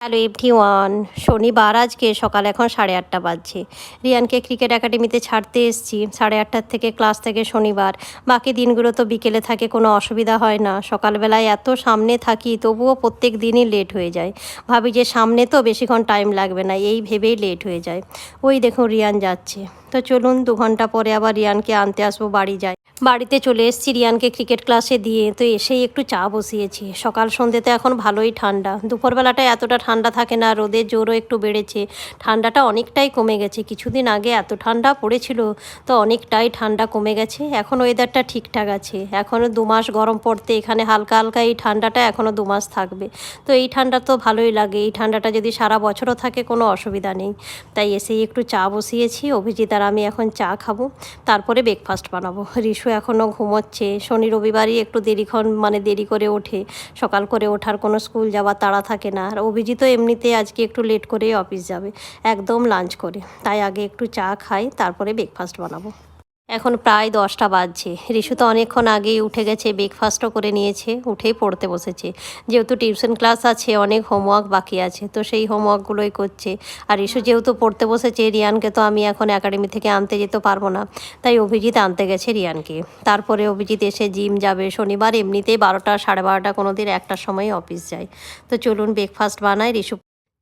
Hello everyone. শনিবার আজকে সকাল এখন 8:30 বাজছে। রিয়ানকে ক্রিকেট একাডেমিতে ছাড়তে এসেছি 8:30 থেকে ক্লাস থেকে শনিবার। বাকি দিনগুলো তো বিকেলে থাকে, কোনো অসুবিধা হয় না। সকালবেলায় এত সামনে থাকি তবুও প্রত্যেক দিনই লেট হয়ে যায়। ভাবি যে সামনে তো বেশিক্ষণ টাইম লাগবে না, এই ভেবেই লেট হয়ে যায়। ওই দেখুন রিয়ান যাচ্ছে। তো চলুন 2 ঘন্টা পরে আবার রিয়ানকে আনতে আসবো, বাড়ি যাই। বাড়িতে চলে এসেছি রিয়ানকে ক্রিকেট ক্লাসে দিয়ে, তো এসেই একটু চা বসিয়েছি। সকাল সন্ধ্যেতে এখন ভালোই ঠান্ডা, দুপুরবেলাটায় এতটা ঠান্ডা থাকে না, রোদের জোরও একটু বেড়েছে। ঠান্ডাটা অনেকটাই কমে গেছে, কিছুদিন আগে এত ঠান্ডা পড়েছিল, তো অনেকটাই ঠান্ডা কমে গেছে। এখন ওয়েদারটা ঠিকঠাক আছে, এখনও 2 মাস গরম পড়তে, এখানে হালকা হালকা এই ঠান্ডাটা এখনও 2 মাস থাকবে। তো এই ঠান্ডা তো ভালোই লাগে, এই ঠান্ডাটা যদি সারা বছরও থাকে কোনো অসুবিধা নেই। তাই এসেই একটু চা বসিয়েছি, অভিজিৎ আর আমি এখন চা খাবো, তারপরে ব্রেকফাস্ট বানাবো। রিশু এখনও ঘুমোচ্ছে, শনি রবিবারই একটু দেরি করে ওঠে। সকাল করে ওঠার কোনো স্কুল যাওয়ার তাড়া থাকে না। আর অভিজিৎও এমনিতে আজকে একটু লেট করেই অফিস যাবে, একদম লাঞ্চ করে। তাই আগে একটু চা খাই, তারপরে ব্রেকফাস্ট বানাবো। এখন প্রায় 10টা বাজছে। রিশু তো অনেকক্ষণ আগেই উঠে গেছে, ব্রেকফাস্টও করে নিয়েছে, উঠেই পড়তে বসেছে। যেহেতু টিউশন ক্লাস আছে, অনেক হোমওয়ার্ক বাকি আছে, তো সেই হোমওয়ার্কগুলোই করছে। আর রিশু যেহেতু পড়তে বসেছে, রিয়ানকে তো আমি এখন একাডেমি থেকে আনতে যেতে পারবো না, তাই অভিজিৎ আনতে গেছে রিয়ানকে। তারপরে অভিজিৎ এসে জিম যাবে। শনিবার এমনিতেই 12টা 12:30 কোনো দিন 1টার সময় অফিস যায়। তো চলুন ব্রেকফাস্ট বানাই। রিশু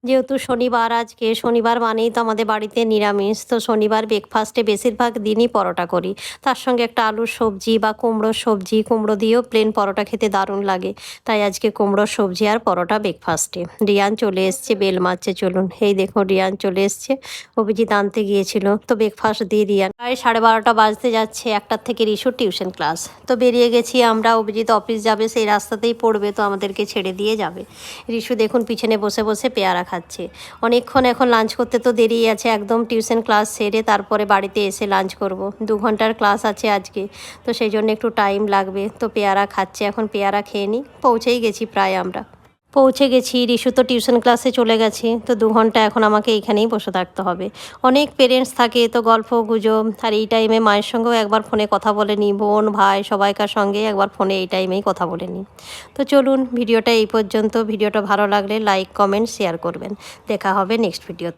যেহেতু শনিবার, আজকে শনিবার মানেই তো আমাদের বাড়িতে নিরামিষ, তো শনিবার ব্রেকফাস্টে বেশিরভাগ দিনই পরোটা করি। তার সঙ্গে একটা আলুর সবজি বা কুমড়োর সবজি, কুমড়ো দিয়েও প্লেন পরোটা খেতে দারুণ লাগে। তাই আজকে কুমড়োর সবজি আর পরোটা ব্রেকফাস্টে। রিয়ান চলে এসছে, বেল মারছে, চলুন। এই দেখুন রিয়ান চলে এসছে, অভিজিৎ আনতে গিয়েছিল। তো ব্রেকফাস্ট দিয়ে রিয়ান প্রায় 12:30 বাজতে যাচ্ছে, 1টার থেকে রিশুর টিউশন ক্লাস। তো বেরিয়ে গেছি আমরা, অভিজিৎ অফিস যাবে, সেই রাস্তাতেই পড়বে, তো আমাদেরকে ছেড়ে দিয়ে যাবে। রিশু দেখুন পিছনে বসে বসে পেয়ারা খাচ্ছে। অনেকক্ষণ এখন লাঞ্চ করতে তো দেরিই আছে, একদম টিউশন ক্লাস সেরে তারপরে বাড়িতে এসে লাঞ্চ করব। 2 ঘন্টার ক্লাস আছে আজকে, তো সেই জন্য একটু টাইম লাগবে। তো পেয়ারা খাচ্ছে, এখন পেয়ারা খেয়ে নিই। পৌঁছেই গেছি, প্রায় আমরা পৌঁছে গেছি। রিশু তো টিউশন ক্লাসে চলে গেছে, তো 2 ঘন্টা এখন আমাকে এইখানেই বসে থাকতে হবে। অনেক পেরেন্টস থাকে, তো গল্প গুজব। আর এই টাইমে মায়ের সঙ্গেও একবার ফোনে কথা বলে নিই, বোন ভাই সবাইকার সঙ্গে একবার ফোনে এই টাইমেই কথা বলে নিই। তো চলুন ভিডিওটা এই পর্যন্ত। ভিডিওটা ভালো লাগলে লাইক কমেন্ট শেয়ার করবেন। দেখা হবে নেক্সট ভিডিওতে।